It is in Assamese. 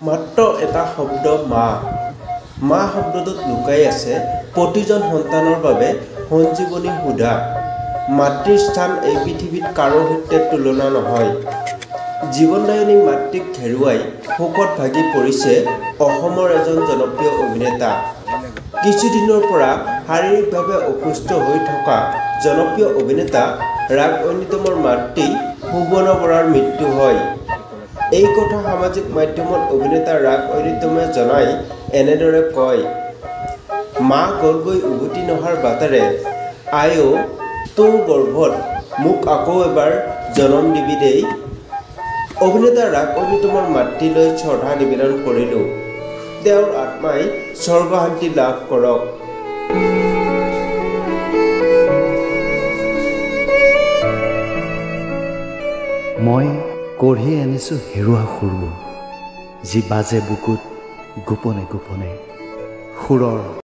মাত্ৰ এটা শব্দ মা। মা শব্দটোত লুকাই আছে প্ৰতিজন সন্তানৰ বাবে সঞ্জীৱনী সুধা। মাতৃৰ স্থান এই পৃথিৱীত কাৰো সৈতে তুলনা নহয়। জীৱনদায়িনী মাতৃক হেৰুৱাই শোকত ভাগি পৰিছে অসমৰ এজন জনপ্ৰিয় অভিনেতা। কিছুদিনৰ পৰা শাৰীৰিকভাৱে অসুস্থ হৈ থকা জনপ্ৰিয় অভিনেতা ৰাগ ঐনিতমৰ মাতৃ সুবৰ্ণ বৰাৰ মৃত্যু হয়। এই কথা সামাজিক মাধ্যমত অভিনেতা ৰাগ ঐনিতমে জনাই এনেদৰে কয়, মা গলগৈ উভতি নহাৰ বাটেৰে, আই অ' তোৰ গৰ্ভত মোক আকৌ এবাৰ জনম দিবি দেই। অভিনেতা ৰাগ ঐনিতমৰ মাতৃলৈ শ্ৰদ্ধা নিবেদন কৰিলোঁ। তেওঁৰ আত্মাই স্বৰ্গশান্তি লাভ কৰক। মই কঢ়িয়াই আনিছোঁ হেৰুৱা সুৰবোৰ, যি বাজে বুকুত গোপনে গোপনে সুৰৰ